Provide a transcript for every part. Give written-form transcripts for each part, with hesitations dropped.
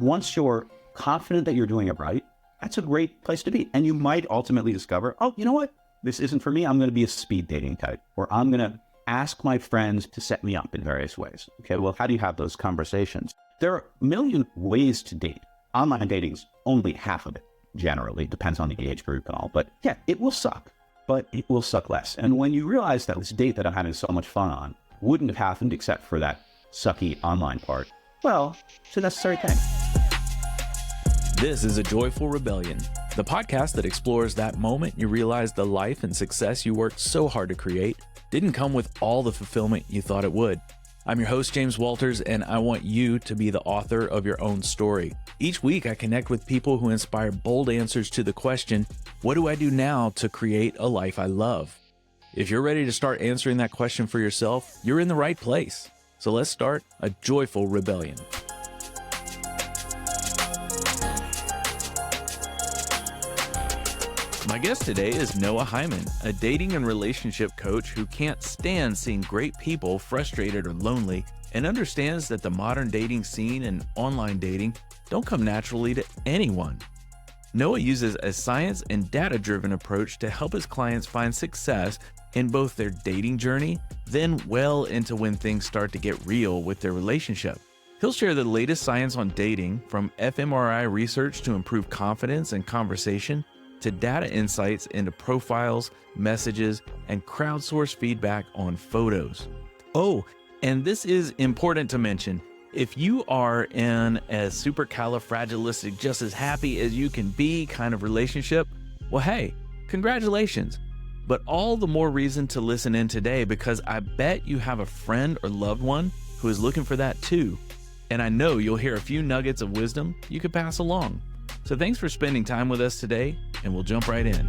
once you're confident that you're doing it right, that's a great place to be. And you might ultimately discover, oh, you know what? This isn't for me. I'm going to be a speed dating type, or I'm going to ask my friends to set me up in various ways. Okay, well, how do you have those conversations? There are a million ways to date. Online dating is only half of it, generally. It depends on the age group and all. But yeah, it will suck, but it will suck less. And when you realize that this date that I'm having so much fun on wouldn't have happened except for that sucky online part, well, it's a necessary thing. This is A Joyful Rebellion, the podcast that explores that moment you realize the life and success you worked so hard to create didn't come with all the fulfillment you thought it would. I'm your host, James Walters, and I want you to be the author of your own story. Each week, I connect with people who inspire bold answers to the question, what do I do now to create a life I love? If you're ready to start answering that question for yourself, you're in the right place. So let's start A Joyful Rebellion. My guest today is Noah Heymann, a dating and relationship coach who can't stand seeing great people frustrated or lonely and understands that the modern dating scene and online dating don't come naturally to anyone. Noah uses a science and data-driven approach to help his clients find success in both their dating journey, then well into when things start to get real with their relationship. He'll share the latest science on dating, from fMRI research to improve confidence and conversation, to data insights into profiles, messages, and crowdsourced feedback on photos. Oh, and this is important to mention. If you are in a supercalifragilistic, just as happy as you can be kind of relationship, well, hey, congratulations. But all the more reason to listen in today, because I bet you have a friend or loved one who is looking for that too. And I know you'll hear a few nuggets of wisdom you could pass along. So thanks for spending time with us today, and we'll jump right in.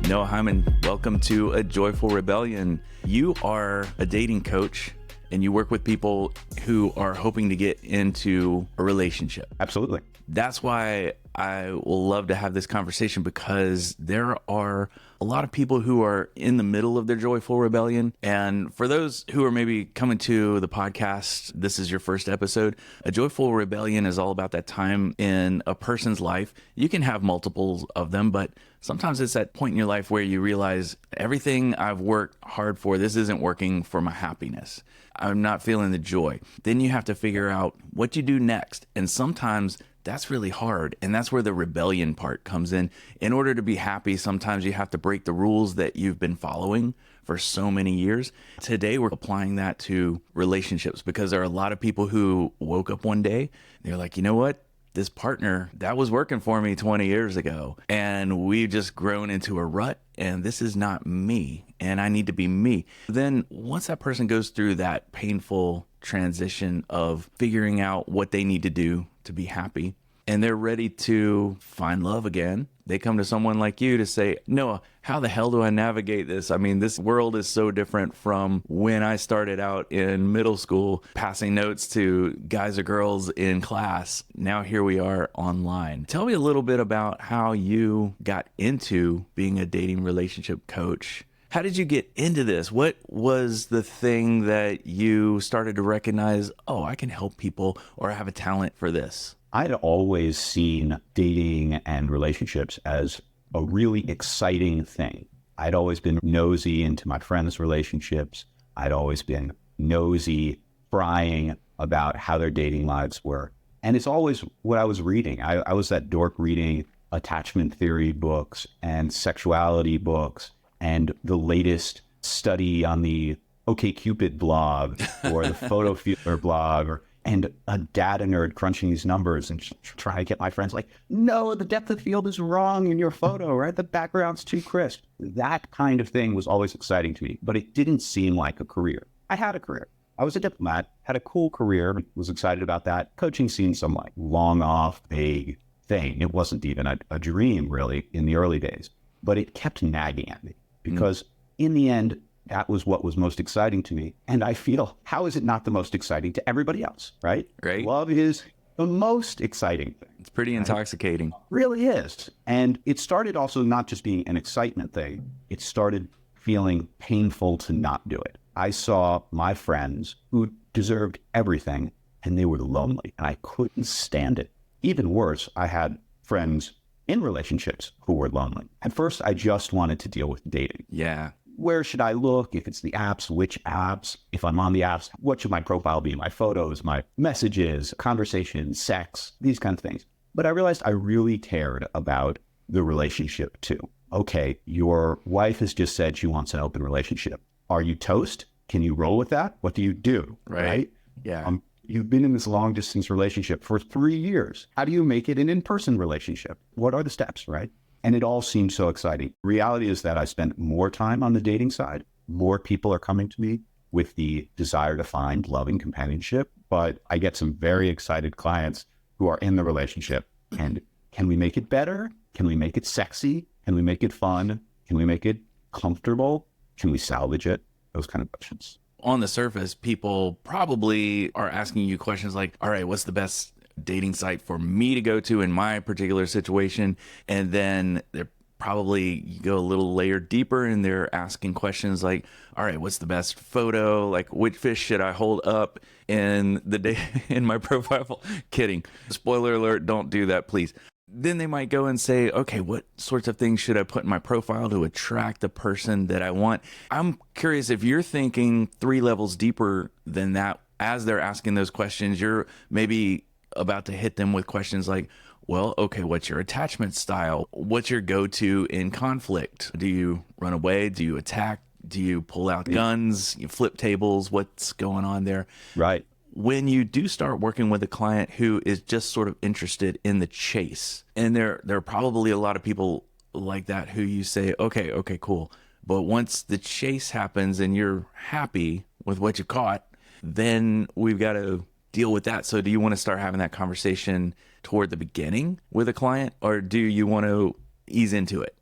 Noah Heymann, welcome to A Joyful Rebellion. You are a dating coach, and you work with people who are hoping to get into a relationship. Absolutely. That's why I will love to have this conversation, because there are a lot of people who are in the middle of their joyful rebellion. And for those who are maybe coming to the podcast, this is your first episode. A joyful rebellion is all about that time in a person's life. You can have multiples of them, but sometimes it's that point in your life where you realize everything I've worked hard for, this isn't working for my happiness. I'm not feeling the joy. Then you have to figure out what you do next. And sometimes that's really hard. And that's where the rebellion part comes in. In order to be happy, sometimes you have to break the rules that you've been following for so many years. Today, we're applying that to relationships, because there are a lot of people who woke up one day, they're like, you know what? This partner, that was working for me 20 years ago, and we've just grown into a rut, and this is not me, and I need to be me. Then once that person goes through that painful transition of figuring out what they need to do to be happy, and they're ready to find love again, they come to someone like you to say, Noah, how the hell do I navigate this? I mean, this world is so different from when I started out in middle school, passing notes to guys or girls in class. Now here we are online. Tell me a little bit about how you got into being a dating relationship coach. How did you get into this? What was the thing that you started to recognize, oh, I can help people, or I have a talent for this? I'd always seen dating and relationships as a really exciting thing. I'd always been nosy into my friends' relationships. I'd always been nosy, prying about how their dating lives were. And it's always what I was reading. I was that dork reading attachment theory books and sexuality books and the latest study on the OkCupid blog or the Photo Feeler blog, and a data nerd crunching these numbers and trying to get my friends like, no, the depth of field is wrong in your photo, right? The background's too crisp. That kind of thing was always exciting to me, but it didn't seem like a career. I had a career. I was a diplomat, had a cool career, was excited about that. Coaching seemed some like long off, vague thing. It wasn't even a dream really in the early days, but it kept nagging at me because in the end, that was what was most exciting to me. And I feel, how is it not the most exciting to everybody else, right? Right. Love is the most exciting thing. It's pretty intoxicating. It really is. And it started also not just being an excitement thing. It started feeling painful to not do it. I saw my friends who deserved everything and they were lonely and I couldn't stand it. Even worse, I had friends in relationships who were lonely. At first, I just wanted to deal with dating. Yeah. Where should I look? If it's the apps, which apps? If I'm on the apps, what should my profile be? My photos, my messages, conversations, sex, these kinds of things. But I realized I really cared about the relationship too. Okay, your wife has just said she wants an open relationship. Are you toast? Can you roll with that? What do you do? Right? Yeah. You've been in this long distance relationship for 3 years. How do you make it an in-person relationship? What are the steps, right? And it all seemed so exciting. Reality is that I spent more time on the dating side. More people are coming to me with the desire to find loving companionship. But I get some very excited clients who are in the relationship. And can we make it better? Can we make it sexy? Can we make it fun? Can we make it comfortable? Can we salvage it? Those kind of questions. On the surface, people probably are asking you questions like, all right, what's the best dating site for me to go to in my particular situation? And then they're probably, you go a little layer deeper and they're asking questions like, all right, what's the best photo? Like, which fish should I hold up in in my profile? Kidding. Spoiler alert, don't do that, please. Then they might go and say, okay, what sorts of things should I put in my profile to attract the person that I want? I'm curious if you're thinking 3 levels deeper than that as they're asking those questions. You're maybe about to hit them with questions like, well, okay, what's your attachment style? What's your go-to in conflict? Do you run away? Do you attack? Do you pull out guns? You flip tables? What's going on there? Right. When you do start working with a client who is just sort of interested in the chase, and there are probably a lot of people like that who you say, okay, cool. But once the chase happens and you're happy with what you caught, then we've got to deal with that. So do you want to start having that conversation toward the beginning with a client, or do you want to ease into it?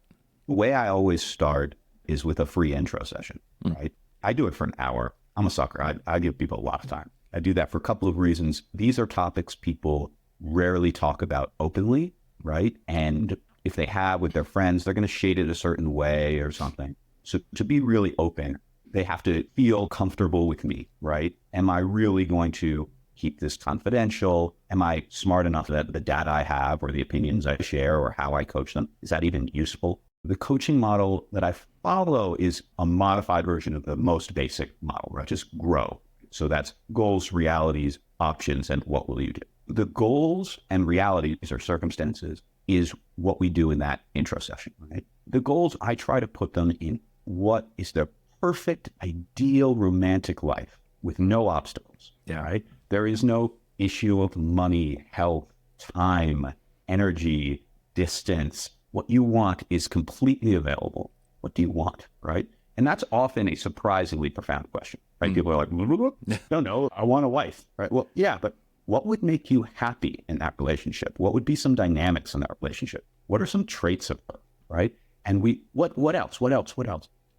The way I always start is with a free intro session, right? I do it for an hour. I'm a sucker. I give people a lot of time. I do that for a couple of reasons. These are topics people rarely talk about openly, right? And if they have with their friends, they're going to shade it a certain way or something. So to be really open, they have to feel comfortable with me, right? Am I really going to keep this confidential? Am I smart enough that the data I have or the opinions I share or how I coach them, is that even useful? The coaching model that I follow is a modified version of the most basic model, right? Just grow. So that's goals, realities, options, and what will you do? The goals and realities or circumstances is what we do in that intro session, right? The goals, I try to put them in what is the perfect, ideal romantic life with no obstacles, right? There is no issue of money, health, time, energy, distance. What you want is completely available. What do you want, right? And that's often a surprisingly profound question, right? People are like, no, I want a wife, right? Well, yeah, but what would make you happy in that relationship? What would be some dynamics in that relationship? What are some traits of her, right? And what else?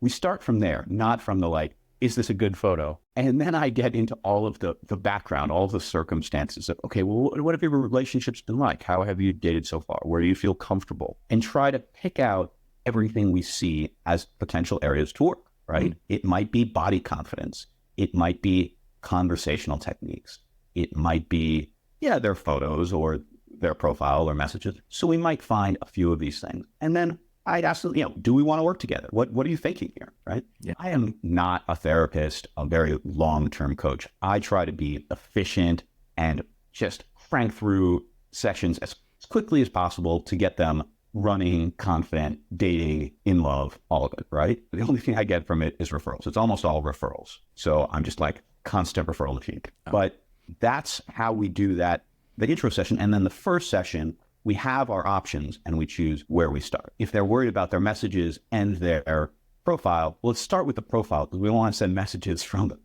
We start from there, not from the like, is this a good photo? And then I get into all of the background, all of the circumstances of, okay, well, what have your relationships been like? How have you dated so far? Where do you feel comfortable? And try to pick out everything we see as potential areas to work, right? It might be body confidence. It might be conversational techniques. It might be, their photos or their profile or messages. So we might find a few of these things. And then I'd ask them, do we want to work together? What are you thinking here, right? Yeah. I am not a therapist, a very long-term coach. I try to be efficient and just crank through sessions as quickly as possible to get them running, confident, dating, in love, all of it, right? The only thing I get from it is referrals. It's almost all referrals. So I'm just like constant referral machine. But that's how we do that, the intro session. And then the first session, we have our options and we choose where we start. If they're worried about their messages and their profile, let's start with the profile because we don't want to send messages from the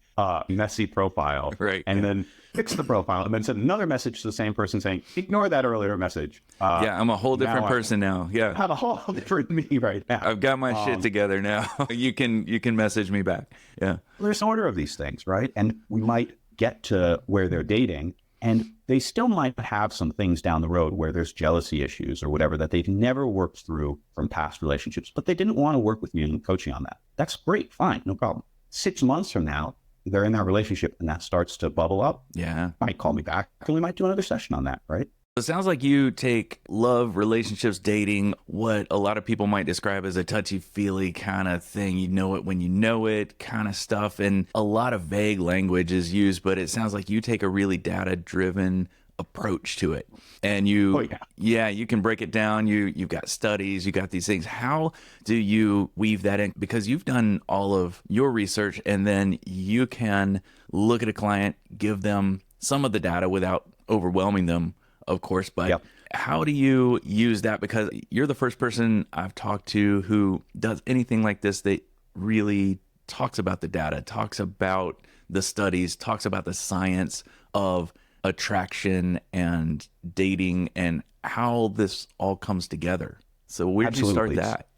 messy profile, right? And then fix the profile and then send another message to the same person saying, ignore that earlier message. I'm a whole different person now. Yeah. I'm a whole different me right now. I've got my shit together now. You can message me back. Yeah. There's an order of these things, right? And we might get to where they're dating And they still might have some things down the road where there's jealousy issues or whatever that they've never worked through from past relationships, but they didn't want to work with me and coaching on that. That's great. Fine. No problem. 6 months from now, they're in that relationship and that starts to bubble up. Yeah. Might call me back and we might do another session on that, right? It sounds like you take love, relationships, dating, what a lot of people might describe as a touchy-feely kind of thing. You know it when you know it kind of stuff. And a lot of vague language is used, but it sounds like you take a really data-driven approach to it. And you, you can break it down. You've got studies, you got these things. How do you weave that in? Because you've done all of your research and then you can look at a client, give them some of the data without overwhelming them, of course, but how do you use that? Because you're the first person I've talked to who does anything like this that really talks about the data, talks about the studies, talks about the science of attraction and dating and how this all comes together. So where did you start that?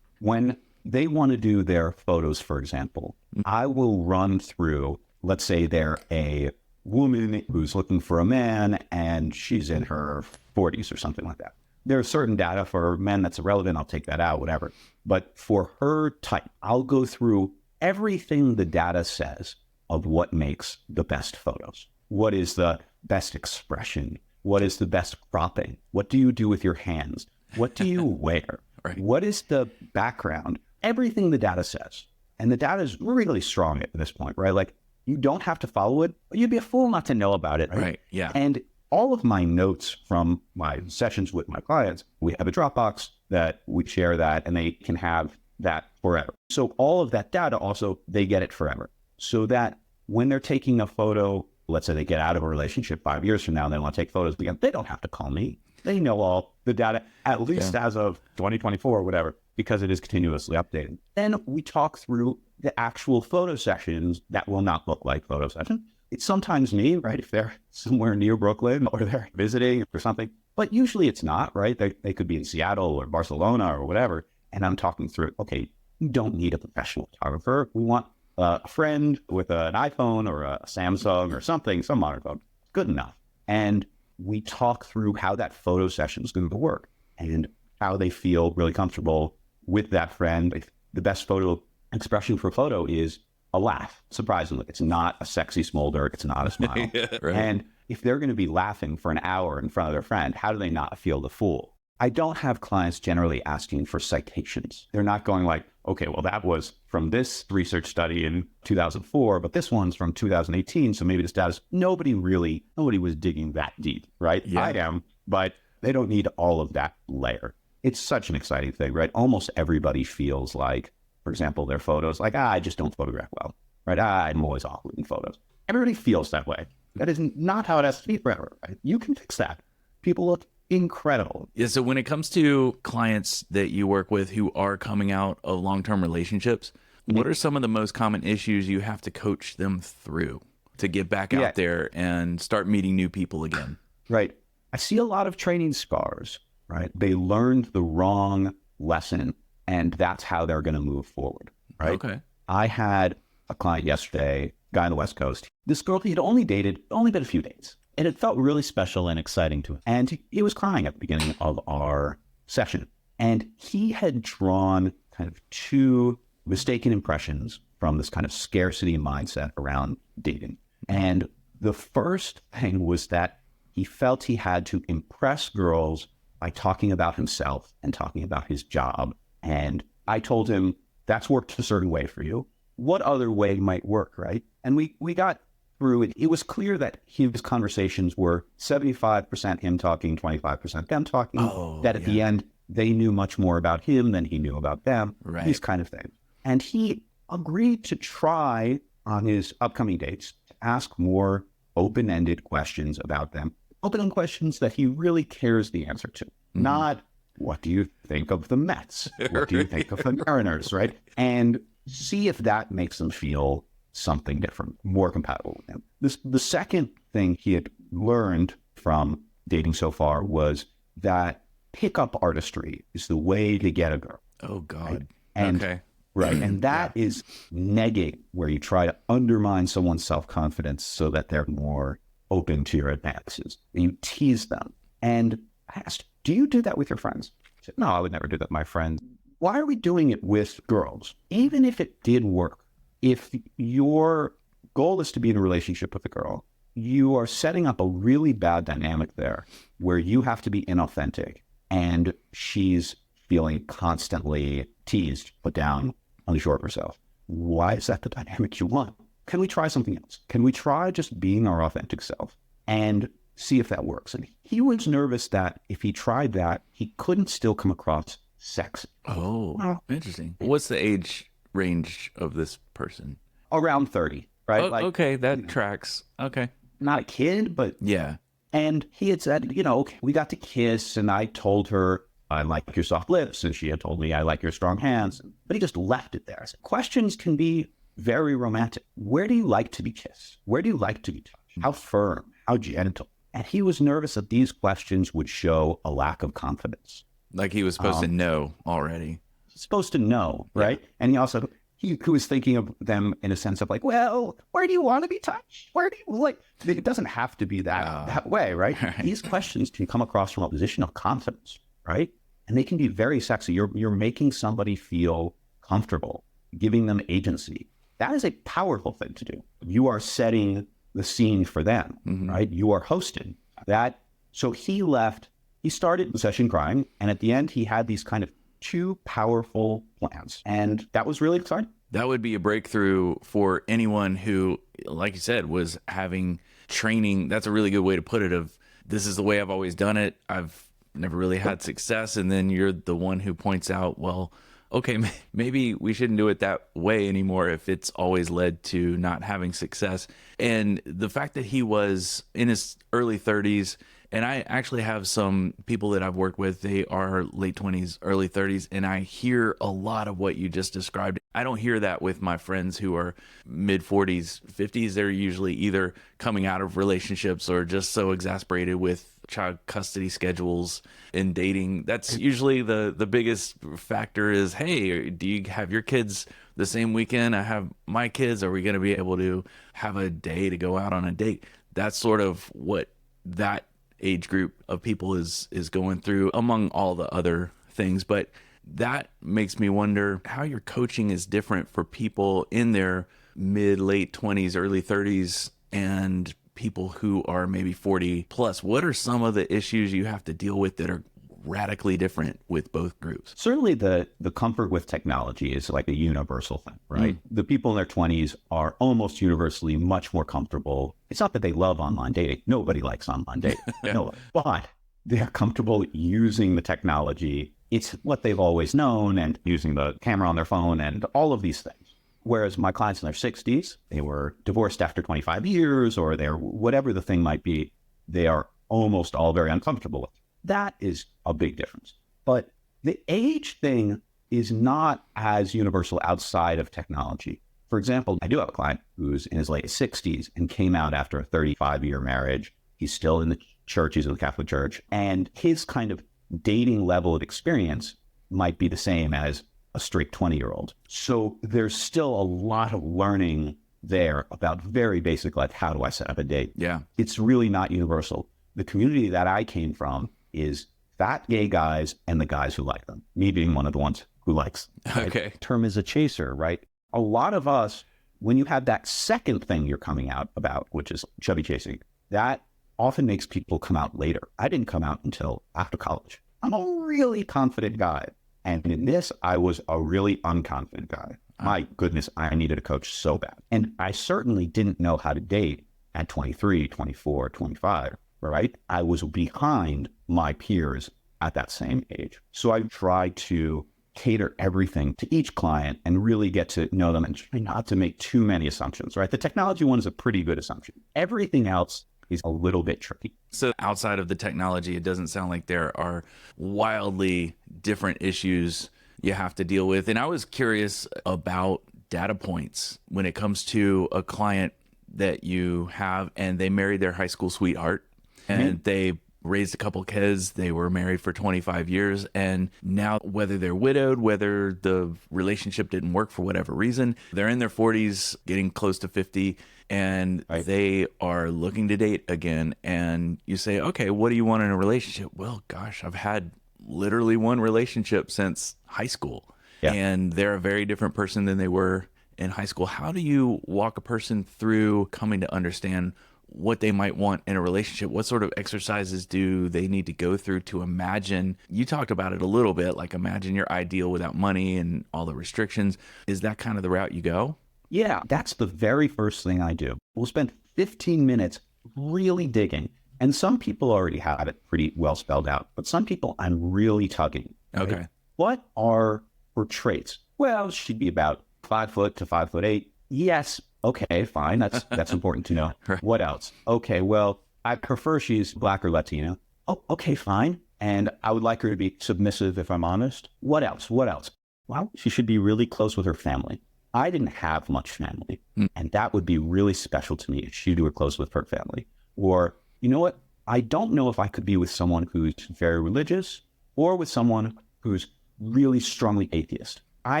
When they want to do their photos, for example, I will run through, let's say they're a woman who's looking for a man and she's in her 40s or something like that. There's certain data for men that's irrelevant. I'll take that out, whatever. But for her type, I'll go through everything the data says of what makes the best photos. What is the best expression? What is the best cropping? What do you do with your hands? What do you wear? Right. What is the background? Everything the data says. And the data is really strong at this point, right? Like, you don't have to follow it, but you'd be a fool not to know about it. Right. Yeah. And all of my notes from my sessions with my clients, we have a Dropbox that we share that and they can have that forever. So all of that data also, they get it forever. So that when they're taking a photo, let's say they get out of a relationship 5 years from now and they want to take photos again, they don't have to call me. They know all the data, at least as of 2024 or whatever, because it is continuously updated. Then we talk through the actual photo sessions that will not look like photo sessions. It's sometimes me, right? If they're somewhere near Brooklyn or they're visiting or something, but usually it's not, right? They could be in Seattle or Barcelona or whatever. And I'm talking through, okay, you don't need a professional photographer. We want a friend with an iPhone or a Samsung or something, some modern phone. Good enough. And we talk through how that photo session is going to work and how they feel really comfortable with that friend. The best photo expression for a photo is a laugh. Surprisingly, it's not a sexy smolder. It's not a smile. Right. And if they're going to be laughing for an hour in front of their friend, how do they not feel the fool? I don't have clients generally asking for citations. They're not going like, okay, well, that was from this research study in 2004, but this one's from 2018. So maybe this data's nobody was digging that deep, right? Yeah. I am, but they don't need all of that layer. It's such an exciting thing, right? Almost everybody feels like, for example, their photos, like, I just don't photograph well, right? I'm always awkward in photos. Everybody feels that way. That is not how it has to be forever, right? You can fix that. People look incredible. Yeah. So when it comes to clients that you work with who are coming out of long-term relationships, what are some of the most common issues you have to coach them through to get back out there and start meeting new people again? Right. I see a lot of training scars, right? They learned the wrong lesson and that's how they're going to move forward, right? Okay. I had a client yesterday, guy on the West Coast. This girl he had only been a few dates. And it felt really special and exciting to him. And he was crying at the beginning of our session. And he had drawn kind of two mistaken impressions from this kind of scarcity mindset around dating. And the first thing was that he felt he had to impress girls by talking about himself and talking about his job. And I told him, that's worked a certain way for you. What other way might work, right? And we got through it. It was clear that his conversations were 75% him talking, 25% them talking. At the end, they knew much more about him than he knew about them. Right. These kind of things. And he agreed to try on his upcoming dates to ask more open-ended questions about them. Open-ended questions that he really cares the answer to. Not, what do you think of the Mets? What do you think of the Mariners, right? And see if that makes them feel something different, more compatible with him. The second thing he had learned from dating so far was that pickup artistry is the way to get a girl. Oh, God. Right? Okay. Right. And that is negging, where you try to undermine someone's self-confidence so that they're more open to your advances. You tease them. And I asked, do you do that with your friends? She said, no, I would never do that with my friends. Why are we doing it with girls? Even if it did work, if your goal is to be in a relationship with a girl, you are setting up a really bad dynamic there where you have to be inauthentic and she's feeling constantly teased, put down, unsure of herself. Why is that the dynamic you want? Can we try something else? Can we try just being our authentic self and see if that works? And he was nervous that if he tried that, he couldn't still come across sexy. Oh, interesting. What's the age range of this person? Around 30, right? Oh, okay, that tracks. Okay. Not a kid, but yeah. And he had said, okay, we got to kiss, and I told her, I like your soft lips, and she had told me, I like your strong hands. But he just left it there. I said, questions can be very romantic. Where do you like to be kissed? Where do you like to be touched? How firm? How gentle? And he was nervous that these questions would show a lack of confidence. Like he was supposed to know already. Supposed to know, right? Yeah. And he also... He was thinking of them in a sense of like, well, where do you want to be touched? Where do you like? It doesn't have to be that way, right? These questions can come across from a position of confidence, right? And they can be very sexy. You're making somebody feel comfortable, giving them agency. That is a powerful thing to do. You are setting the scene for them, right? You are hosting that. So he left. He started the session crying, and at the end, he had these kind of 2 powerful plans. And that was really exciting. That would be a breakthrough for anyone who, like you said, was having training. That's a really good way to put it, of this is the way I've always done it. I've never really had success. And then you're the one who points out, well, okay, maybe we shouldn't do it that way anymore if it's always led to not having success. And the fact that he was in his early 30s, and I actually have some people that I've worked with, they are late 20s, early 30s, and I hear a lot of what you just described. I don't hear that with my friends who are mid 40s, 50s. They're usually either coming out of relationships or just so exasperated with child custody schedules and dating. That's usually the biggest factor is, hey, do you have your kids the same weekend I have my kids? Are we going to be able to have a day to go out on a date? That's sort of what that age group of people is going through, among all the other things. But that makes me wonder how your coaching is different for people in their mid, late 20s, early 30s, and people who are maybe 40 plus. What are some of the issues you have to deal with that are radically different with both groups? Certainly the comfort with technology is like a universal thing, right? The people in their 20s are almost universally much more comfortable. It's not that they love online dating. Nobody likes online dating. No, but they're comfortable using the technology. It's what they've always known, and using the camera on their phone and all of these things. Whereas my clients in their 60s, they were divorced after 25 years, or they're whatever the thing might be, they are almost all very uncomfortable with. That is a big difference. But the age thing is not as universal outside of technology. For example, I do have a client who's in his late 60s and came out after a 35-year marriage. He's still in the church, he's in the Catholic Church, and his kind of dating level of experience might be the same as a straight 20-year-old. So there's still a lot of learning there about very basic, like, how do I set up a date? Yeah. It's really not universal. The community that I came from is fat gay guys and the guys who like them, me being one of the ones who likes. Okay. The term is a chaser, right? A lot of us, when you have that second thing you're coming out about, which is chubby chasing, that often makes people come out later. I didn't come out until after college. I'm a really confident guy. And in this, I was a really unconfident guy. My goodness, I needed a coach so bad. And I certainly didn't know how to date at 23, 24, 25. Right? I was behind my peers at that same age. So I tried to cater everything to each client and really get to know them and try not to make too many assumptions, right? The technology one is a pretty good assumption. Everything else is a little bit tricky. So outside of the technology, it doesn't sound like there are wildly different issues you have to deal with. And I was curious about data points when it comes to a client that you have and they married their high school sweetheart. And they raised a couple kids. They were married for 25 years. And now, whether they're widowed, whether the relationship didn't work for whatever reason, they're in their 40s, getting close to 50, and they are looking to date again. And you say, okay, what do you want in a relationship? Well, gosh, I've had literally one relationship since high school. Yeah. And they're a very different person than they were in high school. How do you walk a person through coming to understand what they might want in a relationship? What sort of exercises do they need to go through to imagine? You talked about it a little bit, like imagine your ideal without money and all the restrictions. Is that kind of the route you go? Yeah, that's the very first thing I do. We'll spend 15 minutes really digging. And some people already have it pretty well spelled out, but some people I'm really tugging. Right? Okay. What are her traits? Well, she'd be about 5 foot to 5'8". Yes. Okay, fine. That's important to know. Right. What else? Okay, well, I prefer she's Black or Latino. Oh, okay, fine. And I would like her to be submissive if I'm honest. What else? What else? Well, she should be really close with her family. I didn't have much family, and that would be really special to me if she were close with her family. Or, you know what? I don't know if I could be with someone who's very religious or with someone who's really strongly atheist. I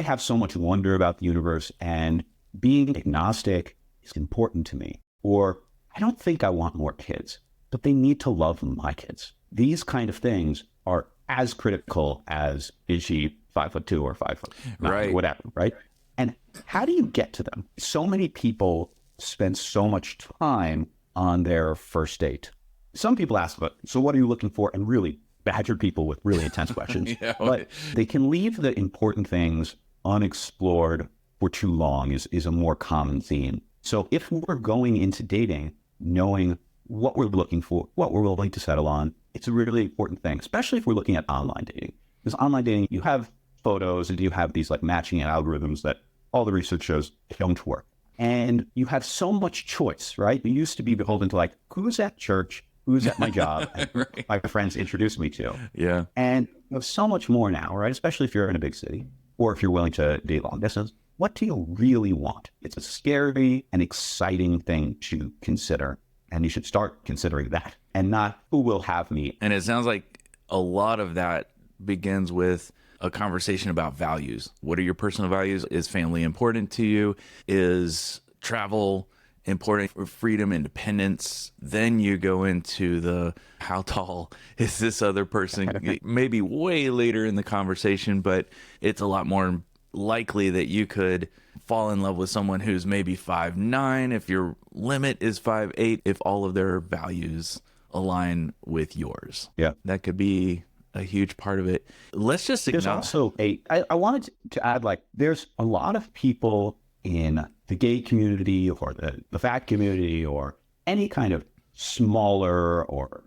have so much wonder about the universe, and being agnostic is important to me. Or I don't think I want more kids, but they need to love my kids. These kind of things are as critical as is she 5'2" or 5'9", right? Whatever, right? And how do you get to them? So many people spend so much time on their first date. Some people ask, so what are you looking for? And really badger people with really intense questions. Yeah, but they can leave the important things unexplored for too long is a more common theme. So if we're going into dating, knowing what we're looking for, what we're willing to settle on, it's a really important thing, especially if we're looking at online dating. Because online dating, you have photos and you have these like matching algorithms that all the research shows don't work. And you have so much choice, right? You used to be beholden to like, who's at church? Who's at my job? Right. My friends introduced me to. Yeah. And you have so much more now, right? Especially if you're in a big city or if you're willing to date long distance. What do you really want? It's a scary and exciting thing to consider. And you should start considering that and not who will have me. And it sounds like a lot of that begins with a conversation about values. What are your personal values? Is family important to you? Is travel important for freedom, independence? Then you go into the how tall is this other person? Maybe way later in the conversation, but it's a lot more likely that you could fall in love with someone who's maybe 5'9", if your limit is 5'8", if all of their values align with yours. Yeah. That could be a huge part of it. Let's just acknowledge. There's also I wanted to add, like, there's a lot of people in the gay community or the fat community or any kind of smaller or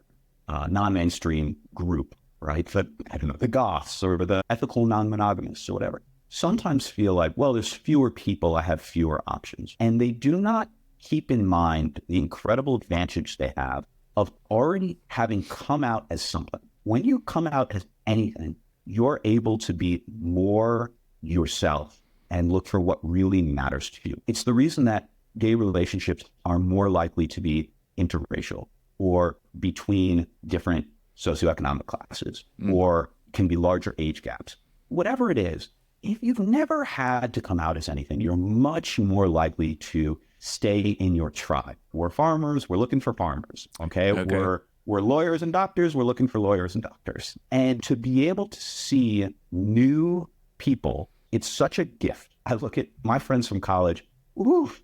non-mainstream group, right? The goths or the ethical non-monogamists or whatever, sometimes feel like, well, there's fewer people, I have fewer options. And they do not keep in mind the incredible advantage they have of already having come out as something. When you come out as anything, you're able to be more yourself and look for what really matters to you. It's the reason that gay relationships are more likely to be interracial or between different socioeconomic classes or can be larger age gaps. Whatever it is, if you've never had to come out as anything, you're much more likely to stay in your tribe. We're farmers, we're looking for farmers, okay? We're lawyers and doctors, we're looking for lawyers and doctors. And to be able to see new people, it's such a gift. I look at my friends from college,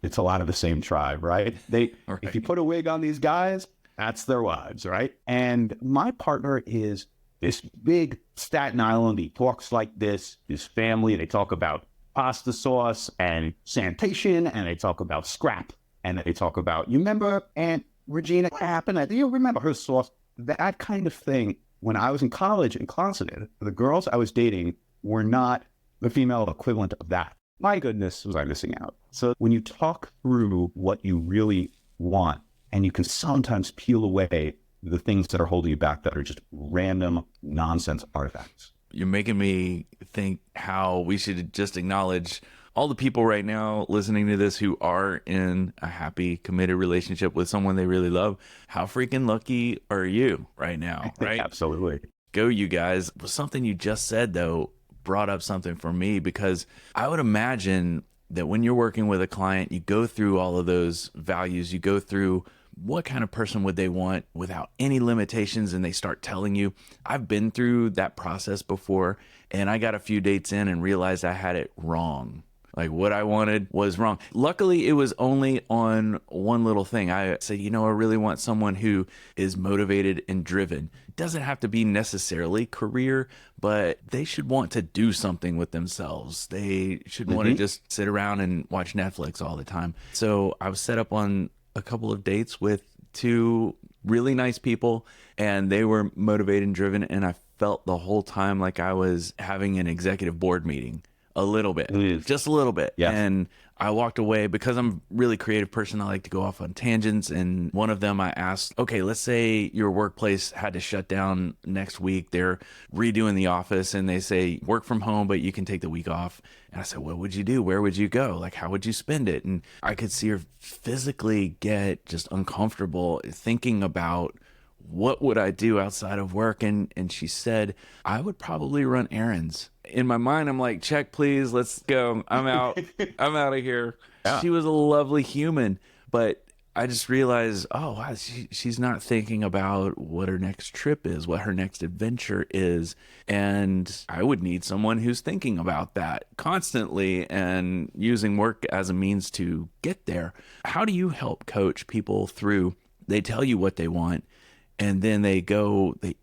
it's a lot of the same tribe, right? If you put a wig on these guys, that's their wives, right? And my partner is this big Staten Island. He talks like this, his family, they talk about pasta sauce and sanitation, and they talk about scrap, and they talk about, you remember Aunt Regina, what happened? Do you remember her sauce? That kind of thing. When I was in college and closeted, the girls I was dating were not the female equivalent of that. My goodness, was I missing out. So when you talk through what you really want, and you can sometimes peel away the things that are holding you back that are just random nonsense artifacts. You're making me think how we should just acknowledge all the people right now listening to this who are in a happy, committed relationship with someone they really love, how freaking lucky are you right now, right? Absolutely. Go, you guys. Something you just said, though, brought up something for me, because I would imagine that when you're working with a client, you go through all of those values, you go through what kind of person would they want without any limitations, and they start telling you. I've been through that process before, and I got a few dates in and realized I had it wrong. Like, what I wanted was wrong. Luckily, it was only on one little thing. I said, I really want someone who is motivated and driven. It doesn't have to be necessarily career, but they should want to do something with themselves. They should want to just sit around and watch Netflix all the time. So I was set up on a couple of dates with two really nice people, and they were motivated and driven, and I felt the whole time like I was having an executive board meeting. A little bit, just a little bit. Yeah. And I walked away because I'm a really creative person. I like to go off on tangents. And one of them I asked, okay, let's say your workplace had to shut down next week. They're redoing the office and they say work from home, but you can take the week off. And I said, what would you do? Where would you go? Like, how would you spend it? And I could see her physically get just uncomfortable thinking about what would I do outside of work? And she said, I would probably run errands. In my mind, I'm like, check, please. Let's go. I'm out. I'm out of here. Yeah. She was a lovely human, but I just realized, oh, wow, she's not thinking about what her next trip is, what her next adventure is. And I would need someone who's thinking about that constantly and using work as a means to get there. How do you help coach people through? They tell you what they want, and then they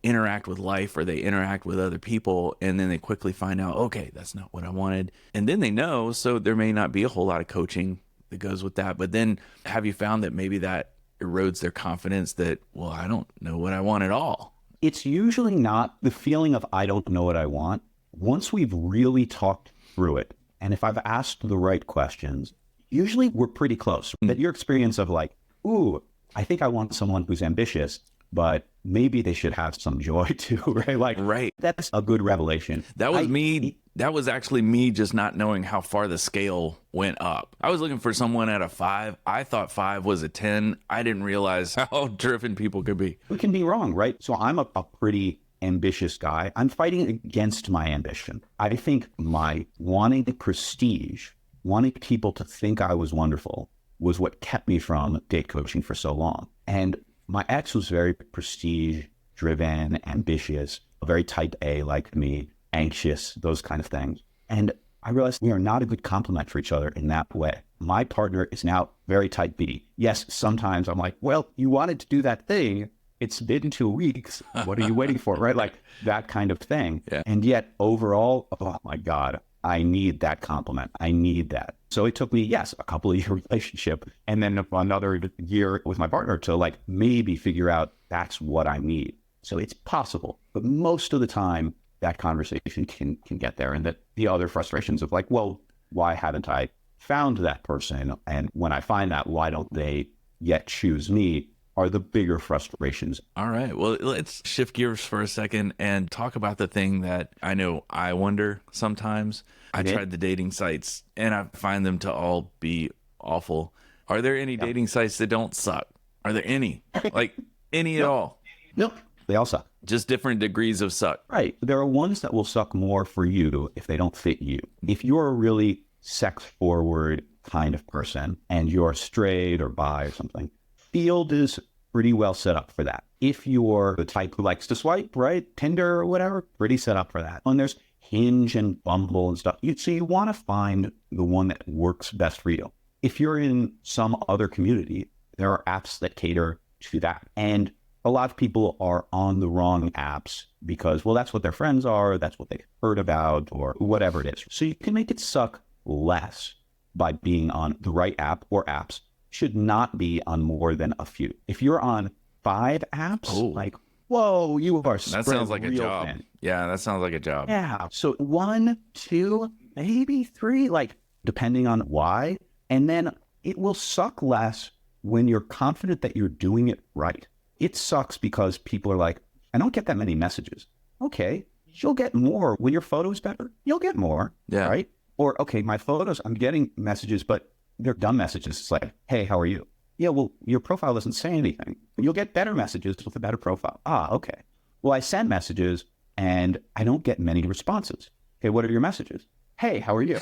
interact with life, or they interact with other people, and then they quickly find out, okay, that's not what I wanted. And then they know, so there may not be a whole lot of coaching that goes with that. But then have you found that maybe that erodes their confidence that, well, I don't know what I want at all? It's usually not the feeling of I don't know what I want. Once we've really talked through it, and if I've asked the right questions, usually we're pretty close. That your experience of like, ooh, I think I want someone who's ambitious, but maybe they should have some joy too, right? Like, right. That's a good revelation. That was me. That was actually me just not knowing how far the scale went up. I was looking for someone at a 5. I thought 5 was a 10. I didn't realize how driven people could be. We can be wrong, right? So I'm a pretty ambitious guy. I'm fighting against my ambition. I think my wanting prestige, wanting people to think I was wonderful, was what kept me from date coaching for so long. And my ex was very prestige driven, ambitious, very type A like me, anxious, those kind of things. And I realized we are not a good complement for each other in that way. My partner is now very type B. Yes, sometimes I'm like, well, you wanted to do that thing. It's been 2 weeks. What are you waiting for? Right? Like that kind of thing. Yeah. And yet overall, oh my God, I need that compliment. I need that. So it took me, yes, a couple of year relationship and then another year with my partner to like maybe figure out that's what I need. So it's possible, but most of the time that conversation can get there. And that the other frustrations of like, well, why haven't I found that person? And when I find that, why don't they yet choose me? Are the bigger frustrations. All right. Well, let's shift gears for a second and talk about the thing that I know I wonder sometimes. I tried the dating sites and I find them to all be awful. Are there any dating sites that don't suck? Are there any? Like any at all? Nope. They all suck. Just different degrees of suck. Right. There are ones that will suck more for you if they don't fit you. If you're a really sex forward kind of person and you're straight or bi or something, field is pretty well set up for that. If you're the type who likes to swipe, right, Tinder or whatever, pretty set up for that. And there's Hinge and Bumble and stuff. So you want to find the one that works best for you. If you're in some other community, there are apps that cater to that. And a lot of people are on the wrong apps because, well, that's what their friends are, that's what they heard about, or whatever it is. So you can make it suck less by being on the right app, or apps should not be on more than a few. If you're on 5 apps, like, whoa, you are that sounds like a job. Thin. Yeah, that sounds like a job. Yeah. So 1, 2, maybe 3, like depending on why. And then it will suck less when you're confident that you're doing it right. It sucks because people are like, I don't get that many messages. Okay, you'll get more. When your photo is better, you'll get more. Yeah. Right? Or, okay, my photos, I'm getting messages, but they're dumb messages. It's like, hey, how are you? Yeah, well, your profile doesn't say anything. You'll get better messages with a better profile. Ah, okay. Well, I send messages and I don't get many responses. Okay, what are your messages? Hey, how are you?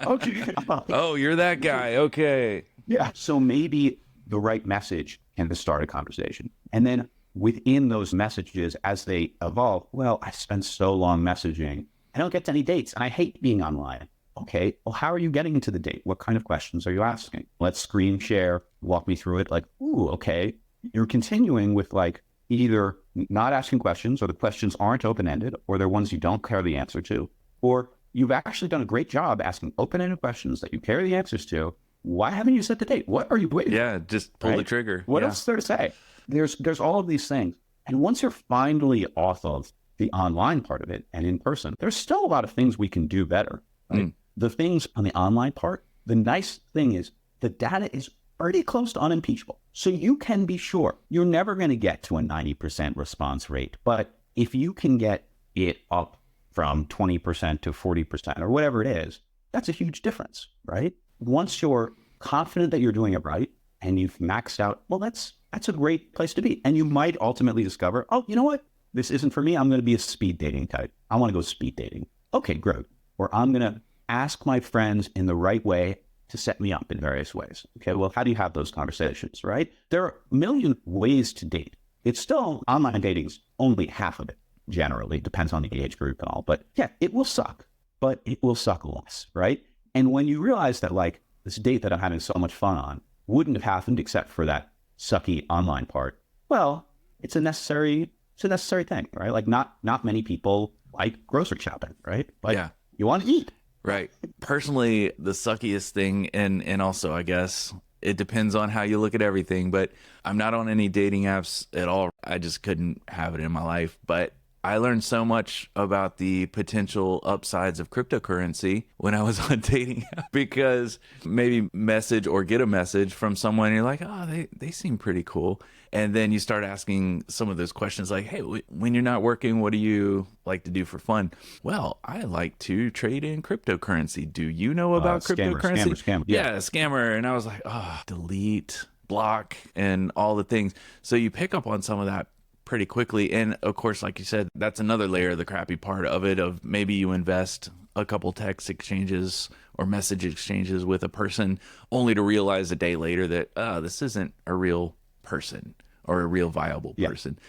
Okay. Oh, you're that guy. Okay. Yeah. So maybe the right message can start a conversation. And then within those messages, as they evolve, well, I spend so long messaging. I don't get to any dates and I hate being online. Okay, well, how are you getting into the date? What kind of questions are you asking? Let's screen share, walk me through it. Like, ooh, okay. You're continuing with like either not asking questions or the questions aren't open-ended or they're ones you don't care the answer to, or you've actually done a great job asking open-ended questions that you care the answers to. Why haven't you set the date? What are you waiting for? Yeah, just pull the trigger. What else is there to say? There's all of these things. And once you're finally off of the online part of it and in person, there's still a lot of things we can do better. Right? The things on the online part, the nice thing is the data is pretty close to unimpeachable. So you can be sure you're never going to get to a 90% response rate. But if you can get it up from 20% to 40% or whatever it is, that's a huge difference, right? Once you're confident that you're doing it right and you've maxed out, well, that's a great place to be. And you might ultimately discover, oh, you know what? This isn't for me. I'm going to be a speed dating type. I want to go speed dating. Okay, great. Or I'm going to ask my friends in the right way to set me up in various ways. Okay, well, how do you have those conversations, right? There are a million ways to date. It's still, online dating's only half of it, generally. It depends on the age group and all. But yeah, it will suck, but it will suck less, right? And when you realize that like this date that I'm having so much fun on wouldn't have happened except for that sucky online part, well, it's a necessary thing, right? Like not many people like grocery shopping, right? Like you want to eat. Right. Personally, the suckiest thing, and also, I guess, it depends on how you look at everything, but I'm not on any dating apps at all. I just couldn't have it in my life. But I learned so much about the potential upsides of cryptocurrency when I was on dating app, because maybe message or get a message from someone and you're like, oh, they seem pretty cool. And then you start asking some of those questions like, hey, when you're not working, what do you like to do for fun? Well, I like to trade in cryptocurrency. Do you know about cryptocurrency? Scammer. Yeah, scammer. And I was like, delete, block, and all the things. So you pick up on some of that pretty quickly. And of course, like you said, that's another layer of the crappy part of it, of maybe you invest a couple text exchanges or message exchanges with a person only to realize a day later that this isn't a real person or a real viable person.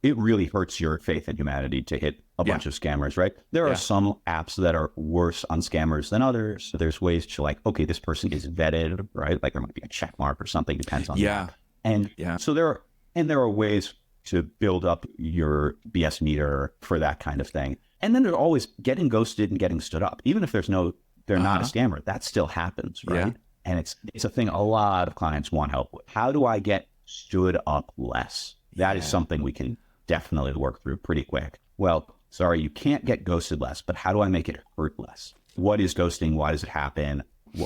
It really hurts your faith in humanity to hit a bunch of scammers, right? There are some apps that are worse on scammers than others. So there's ways to like, okay, this person is vetted, right? Like there might be a check mark or something, depends on the app. And so there are ways to build up your BS meter for that kind of thing. And then there's always getting ghosted and getting stood up. Even if they're not a scammer, that still happens, right? Yeah. And it's a thing a lot of clients want help with. How do I get stood up less? That is something we can definitely work through pretty quick. Well, sorry, you can't get ghosted less, but how do I make it hurt less? What is ghosting? Why does it happen?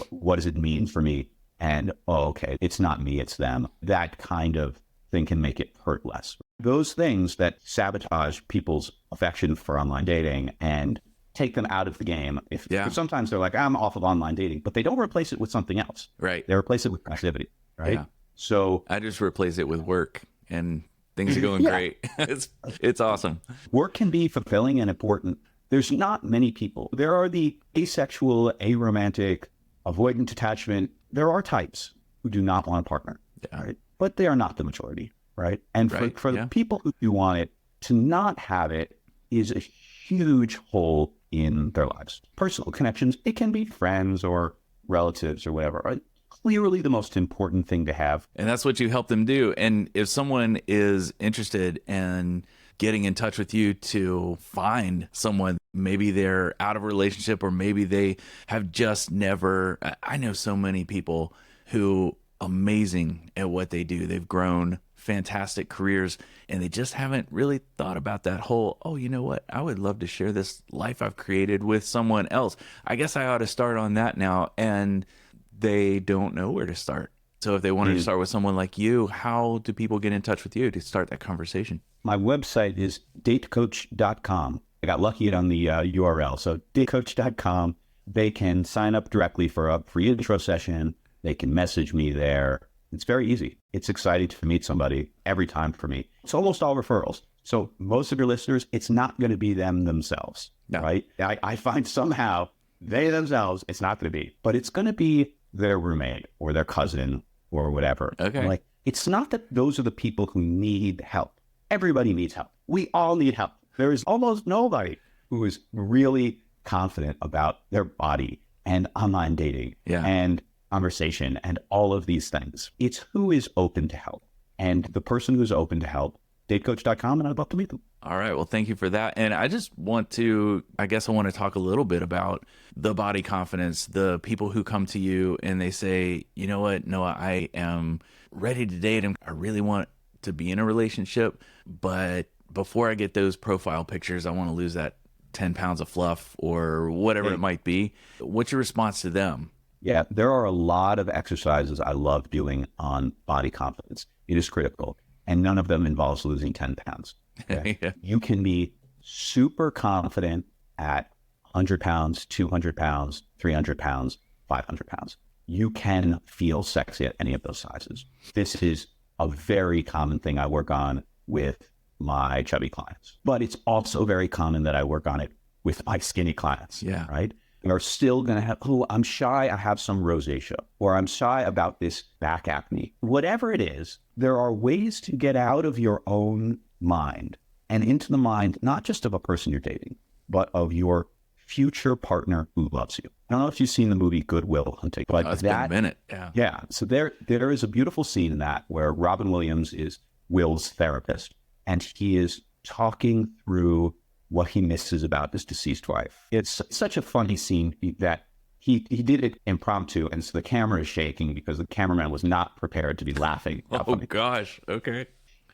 What does it mean for me? And, okay, it's not me, it's them. That kind of thing can make it hurt less. Those things that sabotage people's affection for online dating and take them out of the game. If sometimes they're like, I'm off of online dating, but they don't replace it with something else. Right. They replace it with passivity. Right. Yeah. So I just replace it with work and things are going great. It's awesome. Work can be fulfilling and important. There's not many people. There are the asexual, aromantic, avoidant attachment. There are types who do not want a partner. Yeah. Right. But they are not the majority. Right. And for the people who do want it, to not have it is a huge hole in their lives. Personal connections, it can be friends or relatives or whatever, right? Clearly the most important thing to have. And that's what you help them do. And if someone is interested in getting in touch with you to find someone, maybe they're out of a relationship or maybe they have just never, I know so many people who amazing at what they do. They've grown fantastic careers and they just haven't really thought about that whole, oh, you know what? I would love to share this life I've created with someone else. I guess I ought to start on that now. And they don't know where to start. So if they wanted to start with someone like you, how do people get in touch with you to start that conversation? My website is datecoach.com. I got lucky on the URL. So datecoach.com. they can sign up directly for a free intro session. They can message me there. It's very easy. It's exciting to meet somebody every time for me. It's almost all referrals. So most of your listeners, it's not going to be them themselves, right? I find somehow they themselves, it's not going to be, but it's going to be their roommate or their cousin or whatever. Okay. Like, it's not that those are the people who need help. Everybody needs help. We all need help. There is almost nobody who is really confident about their body and online dating and conversation and all of these things. It's who is open to help. And the person who's open to help, datecoach.com, and I'd love to meet them. All right. Well, thank you for that. And I just want to, I guess I want to talk a little bit about the body confidence, the people who come to you and they say, you know what, Noah, I am ready to date and I really want to be in a relationship, but before I get those profile pictures, I want to lose that 10 pounds of fluff or whatever it might be. What's your response to them? Yeah, there are a lot of exercises I love doing on body confidence. It is critical. And none of them involves losing 10 pounds. Okay? You can be super confident at 100 pounds, 200 pounds, 300 pounds, 500 pounds. You can feel sexy at any of those sizes. This is a very common thing I work on with my chubby clients. But it's also very common that I work on it with my skinny clients. Right? Are still going to have, I'm shy, I have some rosacea, or I'm shy about this back acne. Whatever it is, there are ways to get out of your own mind and into the mind, not just of a person you're dating, but of your future partner who loves you. I don't know if you've seen the movie Good Will Hunting, but it's been a minute. Yeah. So there is a beautiful scene in that where Robin Williams is Will's therapist, and he is talking through what he misses about his deceased wife. It's such a funny scene that he did it impromptu, and so the camera is shaking because the cameraman was not prepared to be laughing. Oh, gosh. Okay.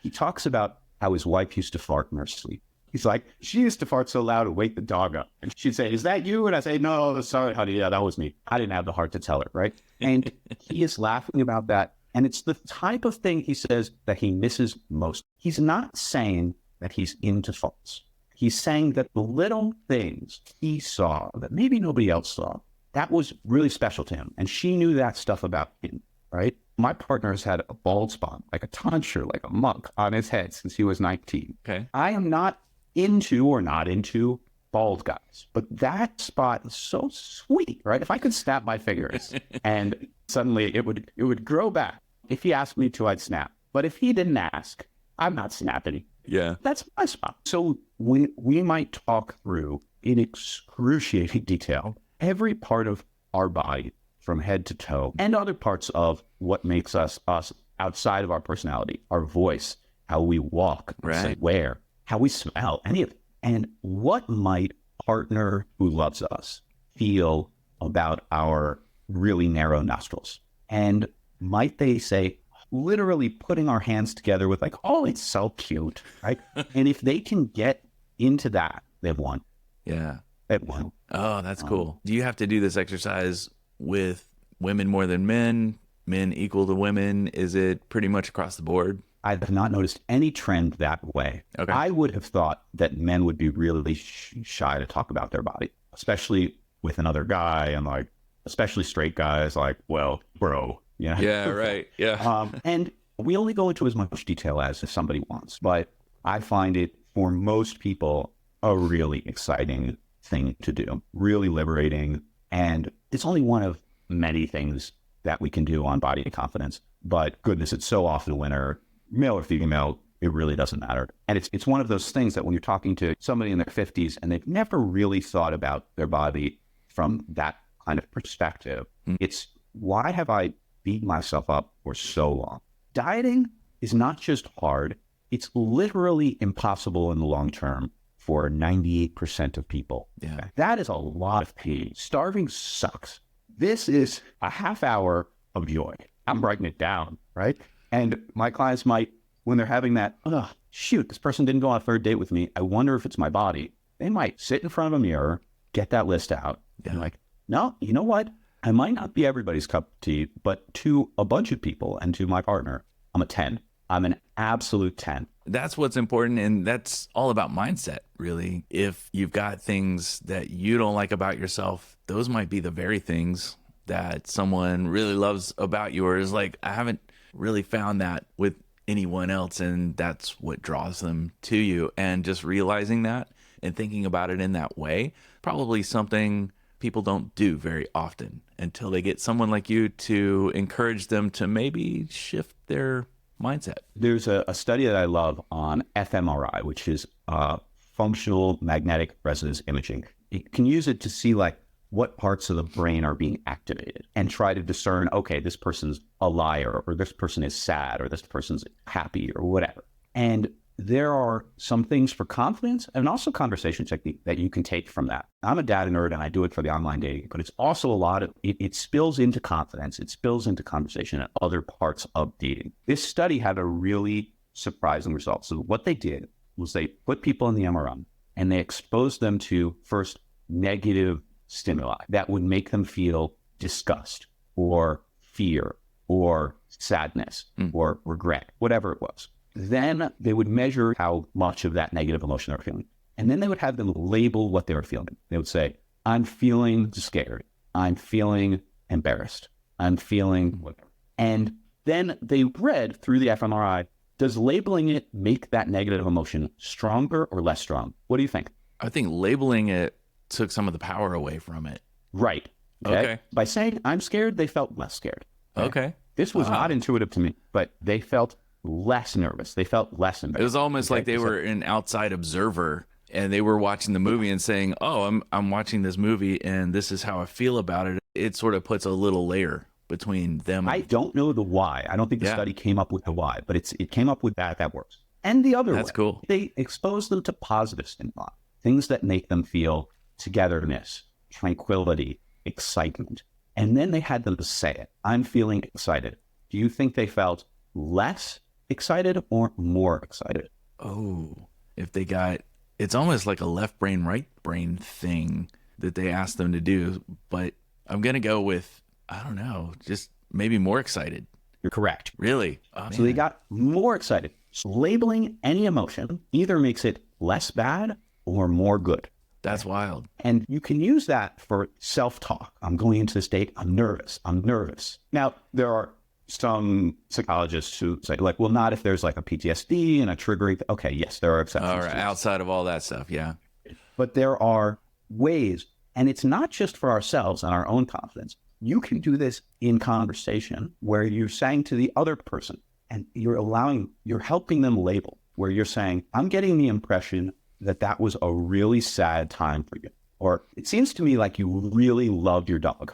He talks about how his wife used to fart in her sleep. He's like, she used to fart so loud and wake the dog up. And she'd say, is that you? And I say, no, sorry, honey. Yeah, that was me. I didn't have the heart to tell her, right? And he is laughing about that. And it's the type of thing he says that he misses most. He's not saying that he's into farts. He's saying that the little things he saw that maybe nobody else saw, that was really special to him. And she knew that stuff about him, right? My partner has had a bald spot, like a tonsure, like a monk on his head since he was 19. Okay. I am not into bald guys, but that spot is so sweet, right? If I could snap my fingers and suddenly it would grow back. If he asked me to, I'd snap. But if he didn't ask, I'm not snapping. Yeah. That's my spot. So we might talk through in excruciating detail every part of our body from head to toe and other parts of what makes us outside of our personality, our voice, how we walk, say where, how we smell, any of it. And what might a partner who loves us feel about our really narrow nostrils? And might they say, literally putting our hands together with like, oh, it's so cute, right? And if they can get into that, they've won. Yeah. They've won. Oh, that's cool. Do you have to do this exercise with women more than men, men equal to women? Is it pretty much across the board? I have not noticed any trend that way. Okay. I would have thought that men would be really shy to talk about their body, especially with another guy, and like, especially straight guys, like, well, bro. Yeah, right. Yeah. And we only go into as much detail as if somebody wants, but I find it for most people a really exciting thing to do, really liberating. And it's only one of many things that we can do on body confidence. But goodness, it's so often a winner, male or female, it really doesn't matter. And it's one of those things that when you're talking to somebody in their 50s and they've never really thought about their body from that kind of perspective, it's why have I beat myself up for so long? Dieting is not just hard, it's literally impossible in the long term for 98% of people. Yeah. That is a lot of pain. Starving sucks. This is a half hour of joy. I'm writing it down, right? And my clients might, when they're having that, oh, shoot, this person didn't go on a third date with me, I wonder if it's my body. They might sit in front of a mirror, get that list out, and like, no, you know what? I might not be everybody's cup of tea, but to a bunch of people and to my partner, I'm a 10. I'm an absolute 10. That's what's important. And that's all about mindset, really. If you've got things that you don't like about yourself, those might be the very things that someone really loves about yours. Like, I haven't really found that with anyone else, and that's what draws them to you. And just realizing that and thinking about it in that way, probably something people don't do very often until they get someone like you to encourage them to maybe shift their mindset. There's a study that I love on fMRI, which is functional magnetic resonance imaging. You can use it to see like what parts of the brain are being activated and try to discern, okay, this person's a liar, or this person is sad, or this person's happy, or whatever. And there are some things for confidence and also conversation technique that you can take from that. I'm a data nerd and I do it for the online dating, but it's also a lot of, it spills into confidence, it spills into conversation and other parts of dating. This study had a really surprising result. So what they did was they put people in the MRI and they exposed them to first negative stimuli that would make them feel disgust or fear or sadness or regret, whatever it was. Then they would measure how much of that negative emotion they were feeling. And then they would have them label what they were feeling. They would say, I'm feeling scared. I'm feeling embarrassed. I'm feeling whatever. And then they read through the fMRI, does labeling it make that negative emotion stronger or less strong? What do you think? I think labeling it took some of the power away from it. Right. Okay. By saying I'm scared, they felt less scared. Okay. This was not intuitive to me, but they felt less nervous. They felt less embarrassed. It was almost like they were an outside observer and they were watching the movie and saying, oh, I'm watching this movie and this is how I feel about it. It sort of puts a little layer between them. I don't know the why. I don't think the study came up with the why, but it came up with that works. And the other That's cool. They expose them to positive stimuli, things that make them feel togetherness, tranquility, excitement. And then they had them to say it. I'm feeling excited. Do you think they felt less excited or more excited? Oh, if they got, it's almost like a left brain, right brain thing that they asked them to do. But I'm going to go with, I don't know, just maybe more excited. You're correct. Really? Oh, so they got more excited. So labeling any emotion either makes it less bad or more good. That's wild. And you can use that for self-talk. I'm going into this date. I'm nervous. I'm nervous. Now, there are some psychologists who say, like, well, not if there's like a PTSD and a triggering. Okay, yes, there are exceptions. All right, outside of all that stuff, yeah. But there are ways, and it's not just for ourselves and our own confidence. You can do this in conversation where you're saying to the other person, and you're helping them label, where you're saying, I'm getting the impression that that was a really sad time for you. Or it seems to me like you really loved your dog.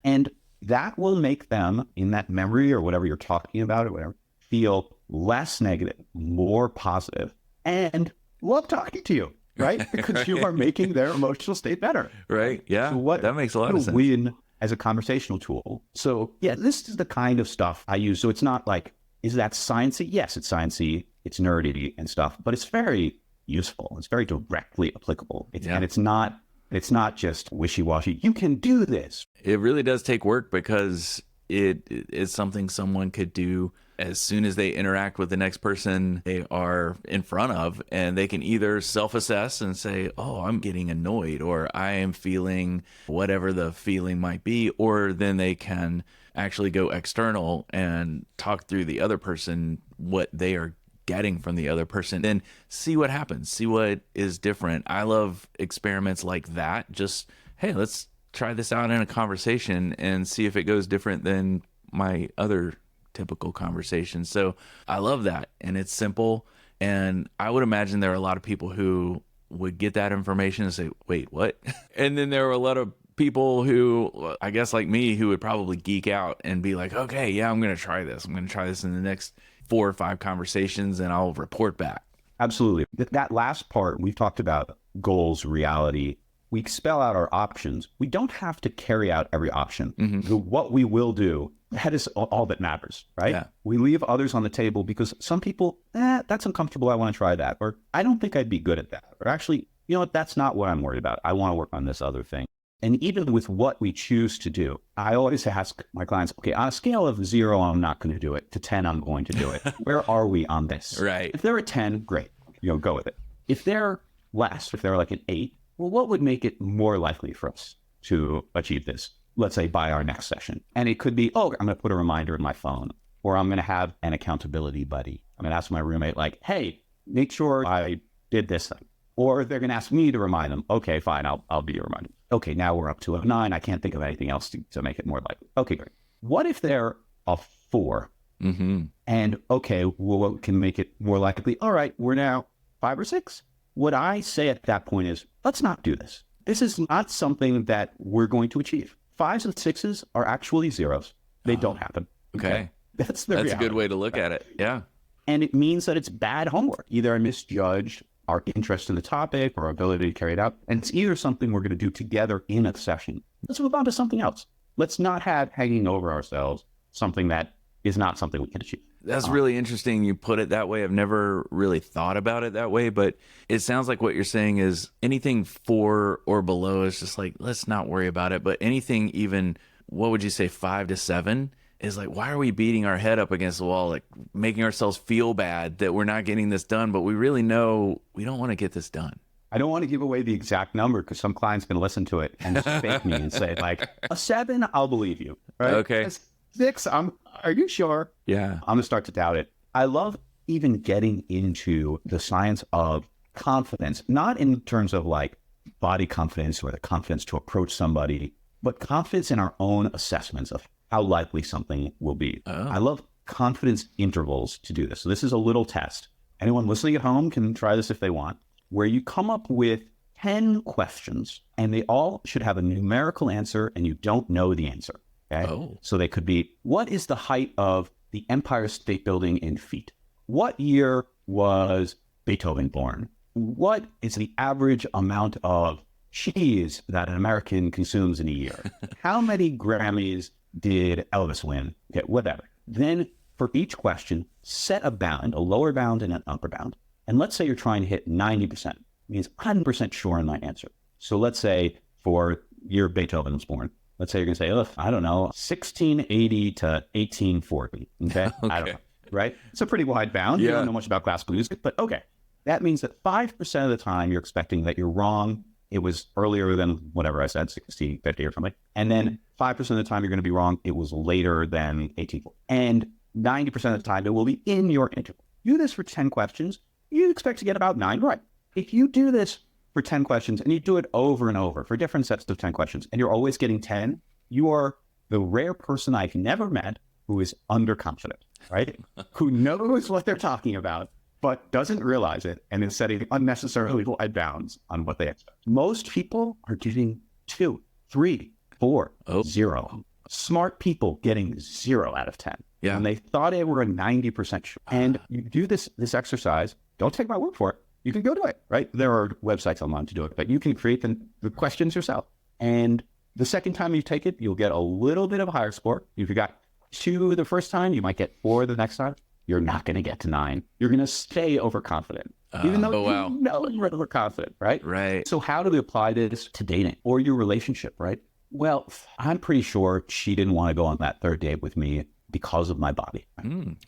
And that will make them, in that memory or whatever you're talking about or whatever, feel less negative, more positive, and love talking to you, right? Because you are making their emotional state better. Right, yeah, so that makes a lot of sense. Win as a conversational tool. So yeah, this is the kind of stuff I use. So it's not like, is that sciencey? Yes, it's sciencey, it's nerdy and stuff, but it's very useful. It's very directly applicable. And it's not just wishy-washy. You can do this. It really does take work because it is something someone could do as soon as they interact with the next person they are in front of, and they can either self-assess and say, oh, I'm getting annoyed, or I am feeling whatever the feeling might be, or then they can actually go external and talk through the other person, what they are getting from the other person, then see what happens, see what is different. I love experiments like that. Just, hey, let's try this out in a conversation and see if it goes different than my other typical conversation. So I love that. And it's simple. And I would imagine there are a lot of people who would get that information and say, wait, what? And then there are a lot of people who, I guess like me, who would probably geek out and be like, okay, yeah, I'm going to try this. I'm going to try this in the next 4 or 5 conversations and I'll report back. Absolutely. That last part, we've talked about goals, reality. We spell out our options. We don't have to carry out every option. Mm-hmm. What we will do, that is all that matters, right? Yeah. We leave others on the table because some people, that's uncomfortable. I want to try that. Or I don't think I'd be good at that. Or actually, you know what? That's not what I'm worried about. I want to work on this other thing. And even with what we choose to do, I always ask my clients, okay, on a scale of 0, I'm not going to do it, to 10, I'm going to do it. Where are we on this? Right. If they're a 10, great, go with it. If they're less, if they're like an 8, well, what would make it more likely for us to achieve this? Let's say by our next session. And it could be, I'm going to put a reminder in my phone, or I'm going to have an accountability buddy. I'm going to ask my roommate, like, hey, make sure I did this thing. Or they're going to ask me to remind them. Okay, fine, I'll be your reminder. Okay, now we're up to a 9. I can't think of anything else to make it more likely. Okay, great. What if they're a 4? Mm-hmm. And okay, well, what can make it more likely? All right, we're now 5 or 6. What I say at that point is, let's not do this. This is not something that we're going to achieve. 5s and 6s are actually 0s. They don't happen. Okay. That's a good way to look at it. Yeah. And it means that it's bad homework. Either I misjudged our interest in the topic or our ability to carry it out. And it's either something we're going to do together in a session. Let's move on to something else. Let's not have hanging over ourselves something that is not something we can achieve. That's really interesting. You put it that way. I've never really thought about it that way, but it sounds like what you're saying is anything 4 or below is just like, let's not worry about it. But anything even, what would you say, 5 to 7 is like, why are we beating our head up against the wall, like making ourselves feel bad that we're not getting this done, but we really know we don't want to get this done. I don't want to give away the exact number because some clients can listen to it and just fake me and say like, a 7, I'll believe you. Right? Okay. A 6, are you sure? Yeah. I'm going to start to doubt it. I love even getting into the science of confidence, not in terms of like body confidence or the confidence to approach somebody, but confidence in our own assessments of how likely something will be. Oh. I love confidence intervals to do this. So this is a little test. Anyone listening at home can try this if they want, where you come up with 10 questions and they all should have a numerical answer and you don't know the answer. Okay? Oh. So they could be, what is the height of the Empire State Building in feet? What year was Beethoven born? What is the average amount of cheese that an American consumes in a year? How many Grammys did Elvis win? Okay, whatever. Then for each question, set a bound, a lower bound and an upper bound. And let's say you're trying to hit 90%. It means 100% sure in my answer. So let's say for year Beethoven was born, let's say you're going to say, I don't know, 1680 to 1840. Okay? I don't know. Right? It's a pretty wide bound. Yeah. You don't know much about classical music, but okay. That means that 5% of the time you're expecting that you're wrong. It was earlier than whatever I said, 1650 or something. And then 5% of the time you're going to be wrong. It was later than 1840. And 90% of the time it will be in your interval. Do this for 10 questions. You expect to get about 9 right. If you do this for 10 questions and you do it over and over for different sets of 10 questions and you're always getting 10, you are the rare person I've never met who is underconfident, right? Who knows what they're talking about, but doesn't realize it and is setting unnecessarily wide bounds on what they expect. Most people are getting 2, 3, 4, 0. Smart people getting 0 out of 10. Yeah. And they thought they were a 90% sure. And you do this exercise, don't take my word for it. You can go do it, right? There are websites online to do it, but you can create the questions yourself. And the second time you take it, you'll get a little bit of a higher score. If you got 2 the first time, you might get 4 the next time. You're not going to get to 9. You're going to stay overconfident, even though you know you're overconfident, right? Right. So how do we apply this to dating or your relationship, right? Well, I'm pretty sure she didn't want to go on that 3rd date with me because of my body.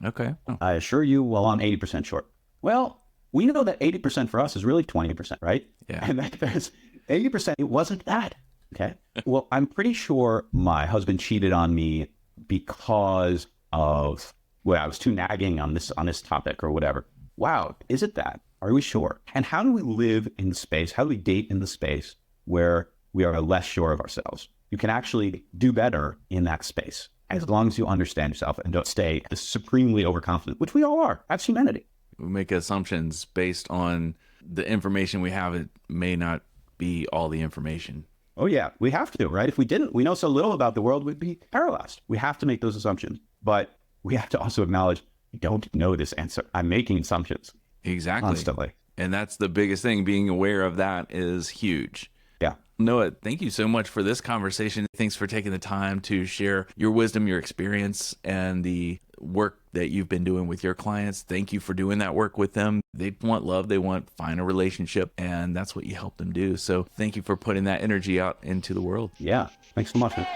Okay. Oh. I assure you, well, I'm 80% short. Well, we know that 80% for us is really 20%, right? Yeah. And that there's 80%, it wasn't that. Okay. Well, I'm pretty sure my husband cheated on me because of, I was too nagging on this topic or whatever. Wow. Is it that? Are we sure? And how do we live in the space? How do we date in the space where we are less sure of ourselves? You can actually do better in that space as long as you understand yourself and don't stay supremely overconfident, which we all are. That's humanity. We make assumptions based on the information we have. It may not be all the information. Oh, yeah. We have to, right? If we didn't, we know so little about the world, we'd be paralyzed. We have to make those assumptions. But we have to also acknowledge, I don't know this answer. I'm making assumptions. Exactly. Constantly. And that's the biggest thing. Being aware of that is huge. Yeah. Noah, thank you so much for this conversation. Thanks for taking the time to share your wisdom, your experience, and the work that you've been doing with your clients. Thank you for doing that work with them. They want love, they want find a relationship, and that's what you help them do. So thank you for putting that energy out into the world. Yeah, thanks so much, man.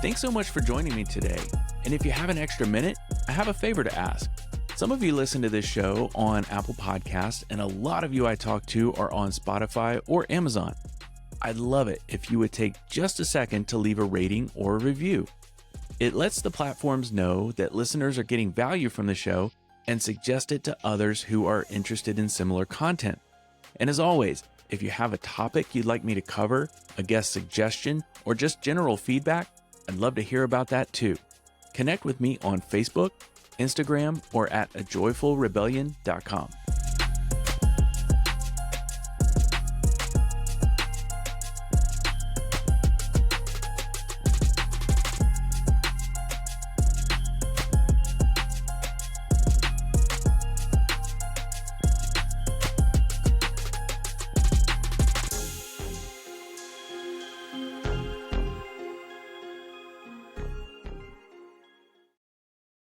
Thanks so much for joining me today. And if you have an extra minute, I have a favor to ask. Some of you listen to this show on Apple Podcasts, and a lot of you I talk to are on Spotify or Amazon. I'd love it if you would take just a second to leave a rating or a review. It lets the platforms know that listeners are getting value from the show and suggest it to others who are interested in similar content. And as always, if you have a topic you'd like me to cover, a guest suggestion, or just general feedback, I'd love to hear about that too. Connect with me on Facebook, Instagram, or at ajoyfulrebellion.com.